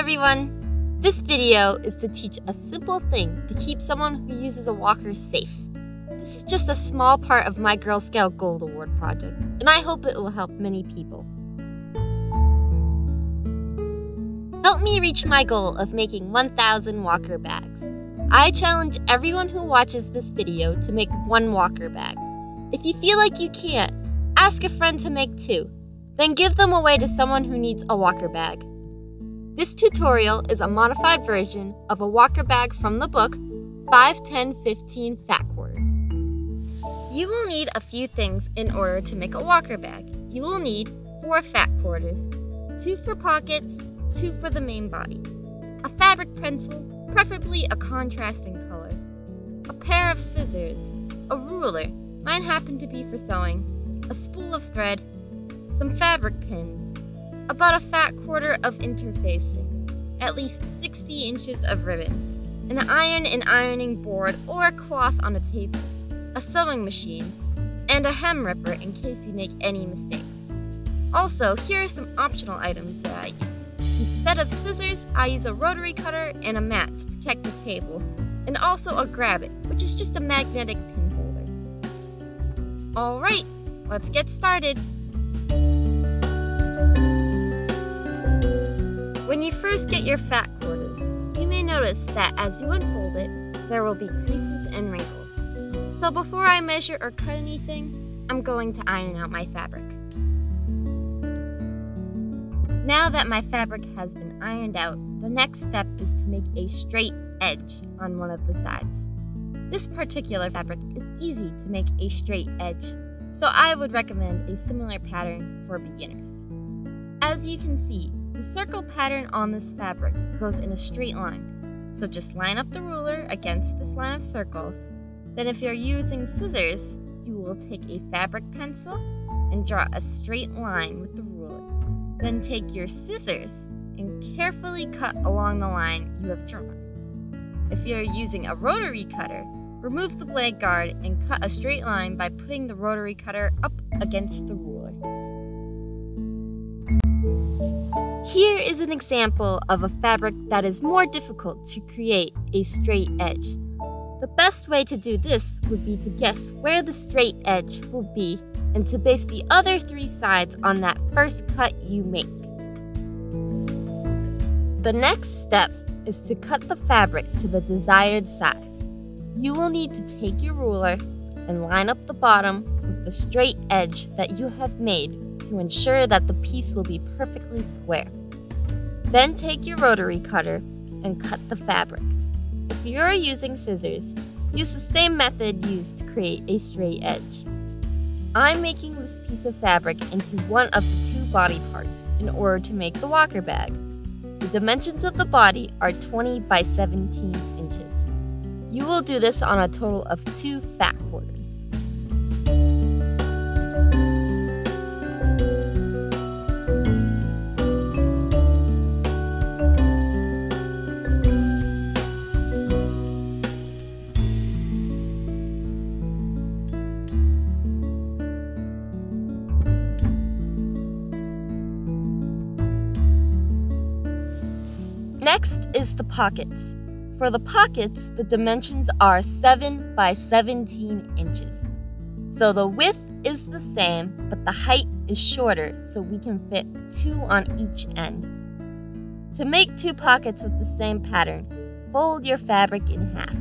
everyone! This video is to teach a simple thing to keep someone who uses a walker safe. This is just a small part of my Girl Scout Gold Award project, and I hope it will help many people. Help me reach my goal of making 1,000 walker bags. I challenge everyone who watches this video to make 1 walker bag. If you feel like you can't, ask a friend to make 2. Then give them away to someone who needs a walker bag. This tutorial is a modified version of a walker bag from the book 5, 10, 15 Fat Quarters. You will need a few things in order to make a walker bag. You will need 4 fat quarters, 2 for pockets, 2 for the main body, a fabric pencil, preferably a contrasting color, a pair of scissors, a ruler, mine happen to be for sewing, a spool of thread, some fabric pins, about a fat quarter of interfacing, at least 60 inches of ribbon, an iron and ironing board or a cloth on a table, a sewing machine, and a hem ripper in case you make any mistakes. Also, here are some optional items that I use. Instead of scissors, I use a rotary cutter and a mat to protect the table, and also a grab-it, which is just a magnetic pin holder. Alright, let's get started. When you first get your fat quarters, you may notice that as you unfold it, there will be creases and wrinkles. So before I measure or cut anything, I'm going to iron out my fabric. Now that my fabric has been ironed out, the next step is to make a straight edge on one of the sides. This particular fabric is easy to make a straight edge, so I would recommend a similar pattern for beginners. As you can see, the circle pattern on this fabric goes in a straight line, so just line up the ruler against this line of circles. Then if you're using scissors, you will take a fabric pencil and draw a straight line with the ruler. Then take your scissors and carefully cut along the line you have drawn. If you're using a rotary cutter, remove the blade guard and cut a straight line by putting the rotary cutter up against the ruler. Here is an example of a fabric that is more difficult to create a straight edge. The best way to do this would be to guess where the straight edge will be and to base the other 3 sides on that first cut you make. The next step is to cut the fabric to the desired size. You will need to take your ruler and line up the bottom with the straight edge that you have made to ensure that the piece will be perfectly square. Then take your rotary cutter and cut the fabric. If you are using scissors, use the same method used to create a straight edge. I'm making this piece of fabric into one of the 2 body parts in order to make the walker bag. The dimensions of the body are 20 by 17 inches. You will do this on a total of 2 fat quarters. Next is the pockets. For the pockets, the dimensions are 7 by 17 inches. So the width is the same, but the height is shorter so we can fit 2 on each end. To make 2 pockets with the same pattern, fold your fabric in half.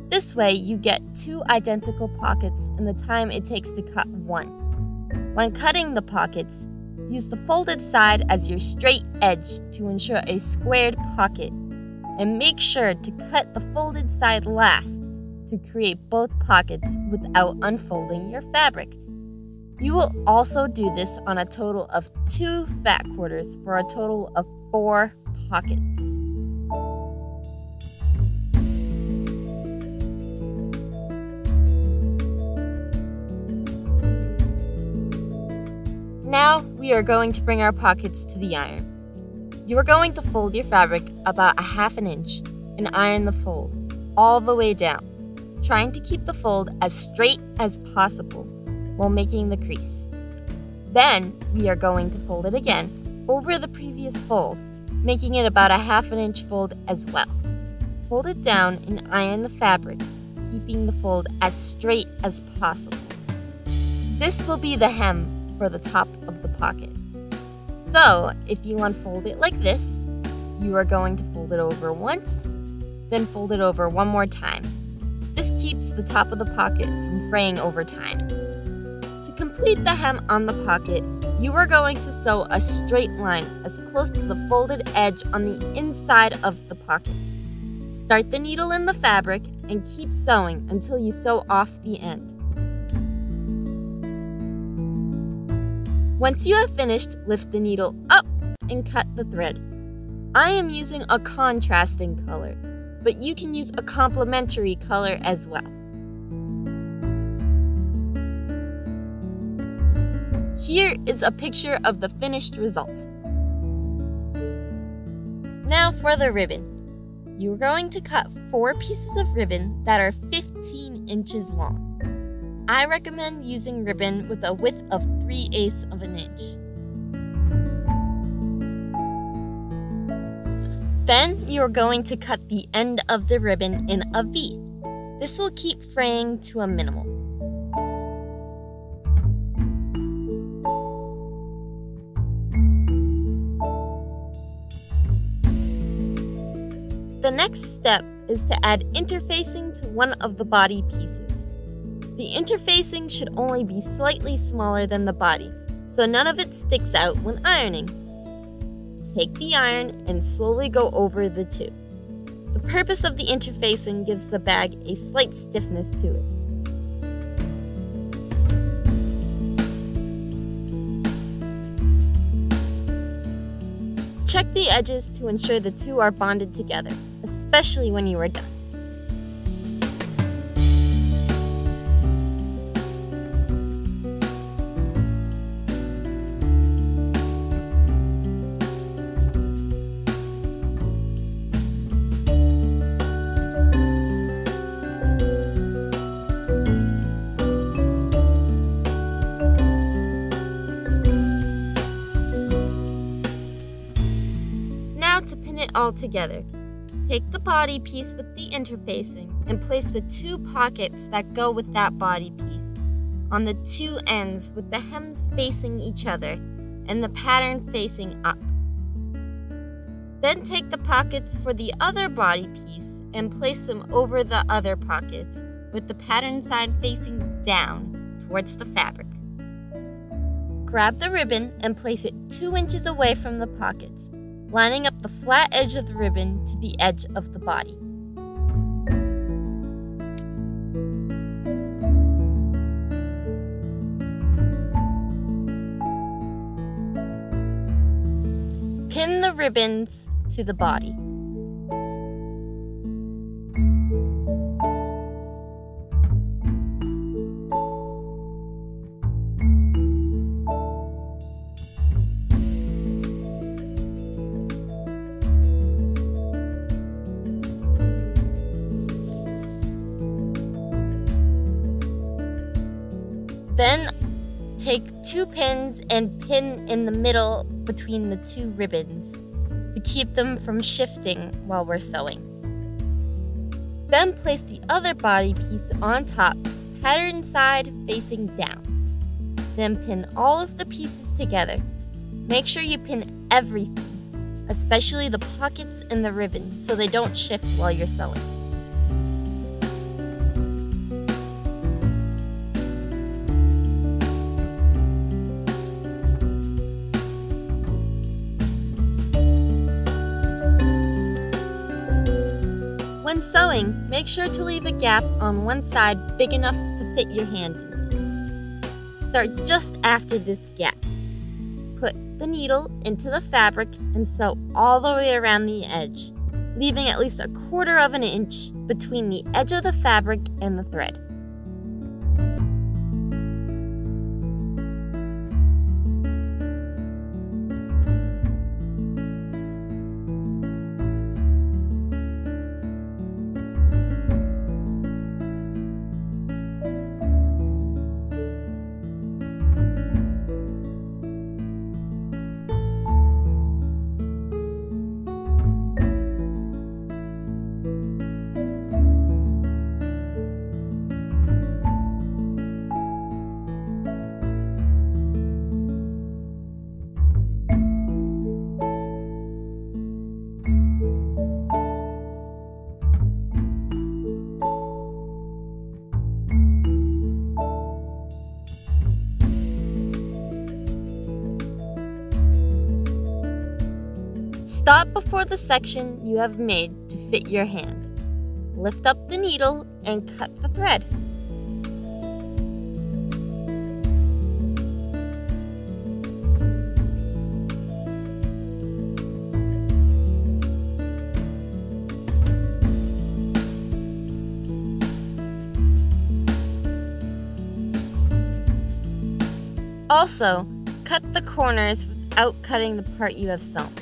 This way you get 2 identical pockets in the time it takes to cut 1. When cutting the pockets, use the folded side as your straight edge to ensure a squared pocket, and make sure to cut the folded side last to create both pockets without unfolding your fabric. You will also do this on a total of 2 fat quarters for a total of 4 pockets. Now we are going to bring our pockets to the iron. You are going to fold your fabric about 1/2 inch and iron the fold all the way down, trying to keep the fold as straight as possible while making the crease. Then we are going to fold it again over the previous fold making it about a 1/2 inch fold as well. Fold it down and iron the fabric, keeping the fold as straight as possible. This will be the hem for the top of the pocket. So, if you unfold it like this, you are going to fold it over once, then fold it over one more time. This keeps the top of the pocket from fraying over time. To complete the hem on the pocket, you are going to sew a straight line as close to the folded edge on the inside of the pocket. Start the needle in the fabric and keep sewing until you sew off the end. Once you have finished, lift the needle up and cut the thread. I am using a contrasting color, but you can use a complementary color as well. Here is a picture of the finished result. Now for the ribbon. You are going to cut 4 pieces of ribbon that are 15 inches long. I recommend using ribbon with a width of 3/8 of an inch. Then you are going to cut the end of the ribbon in a V. This will keep fraying to a minimum. The next step is to add interfacing to one of the body pieces. The interfacing should only be slightly smaller than the body, so none of it sticks out when ironing. Take the iron and slowly go over the two. The purpose of the interfacing gives the bag a slight stiffness to it. Check the edges to ensure the two are bonded together, especially when you are done. To pin it all together, take the body piece with the interfacing and place the 2 pockets that go with that body piece on the 2 ends with the hems facing each other and the pattern facing up. Then take the pockets for the other body piece and place them over the other pockets with the pattern side facing down towards the fabric. Grab the ribbon and place it 2 inches away from the pockets, lining up the flat edge of the ribbon to the edge of the body. Pin the ribbons to the body. Then take 2 pins and pin in the middle between the 2 ribbons to keep them from shifting while we're sewing. Then place the other body piece on top, pattern side facing down. Then pin all of the pieces together. Make sure you pin everything, especially the pockets and the ribbon, so they don't shift while you're sewing. When sewing, make sure to leave a gap on one side big enough to fit your hand into. Start just after this gap. Put the needle into the fabric and sew all the way around the edge, leaving at least 1/4 of an inch between the edge of the fabric and the thread. Stop before the section you have made to fit your hand. Lift up the needle and cut the thread. Also, cut the corners without cutting the part you have sewn.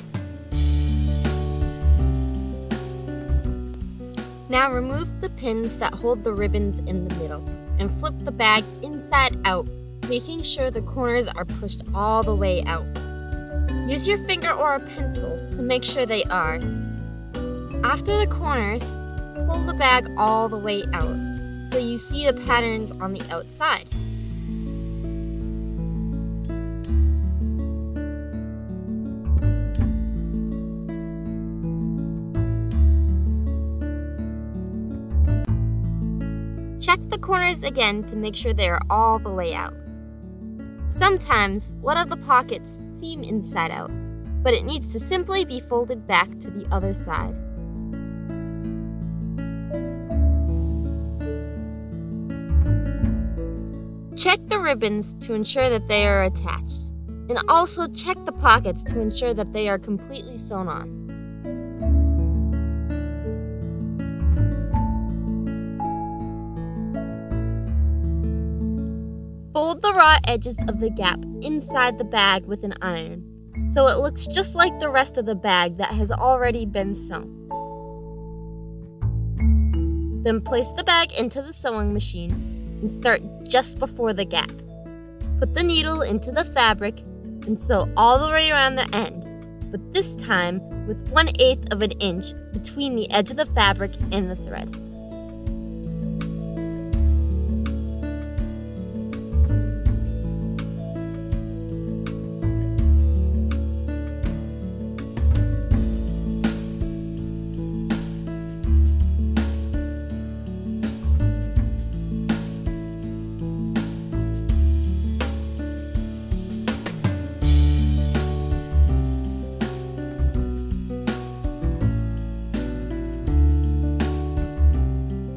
Now remove the pins that hold the ribbons in the middle and flip the bag inside out, making sure the corners are pushed all the way out. Use your finger or a pencil to make sure they are. After the corners, pull the bag all the way out so you see the patterns on the outside. Check the corners again to make sure they are all the way out. Sometimes one of the pockets seam inside out, but it needs to simply be folded back to the other side. Check the ribbons to ensure that they are attached, and also check the pockets to ensure that they are completely sewn on. Fold the raw edges of the gap inside the bag with an iron, so it looks just like the rest of the bag that has already been sewn. Then place the bag into the sewing machine and start just before the gap. Put the needle into the fabric and sew all the way around the end, but this time with 1/8 of an inch between the edge of the fabric and the thread.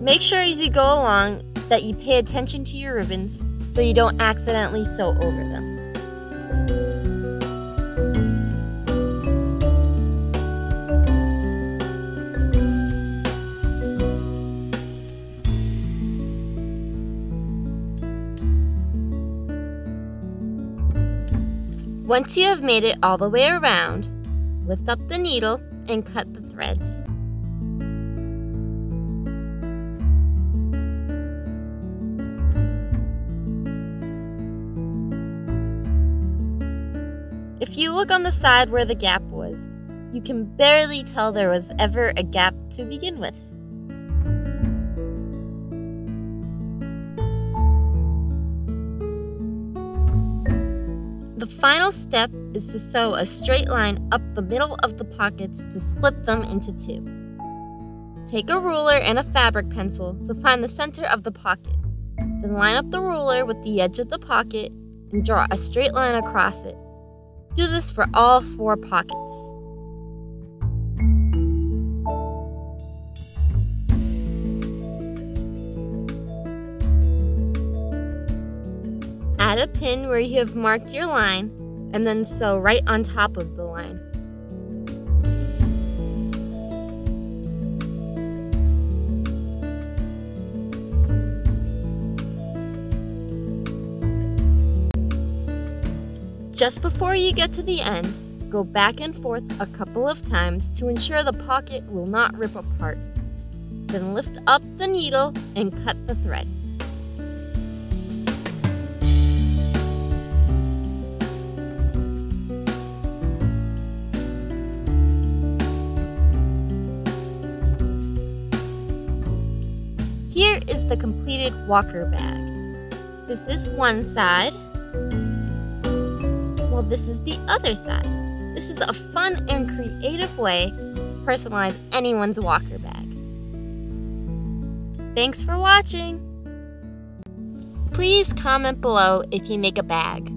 Make sure as you go along that you pay attention to your ribbons so you don't accidentally sew over them. Once you have made it all the way around, lift up the needle and cut the threads. If you look on the side where the gap was, you can barely tell there was ever a gap to begin with. The final step is to sew a straight line up the middle of the pockets to split them into two. Take a ruler and a fabric pencil to find the center of the pocket. Then line up the ruler with the edge of the pocket and draw a straight line across it. Do this for all 4 pockets. Add a pin where you have marked your line and then sew right on top of the line. Just before you get to the end, go back and forth a couple of times to ensure the pocket will not rip apart. Then lift up the needle and cut the thread. Here is the completed walker bag. This is one side. Well, this is the other side. This is a fun and creative way to personalize anyone's walker bag. Thanks for watching! Please comment below if you make a bag.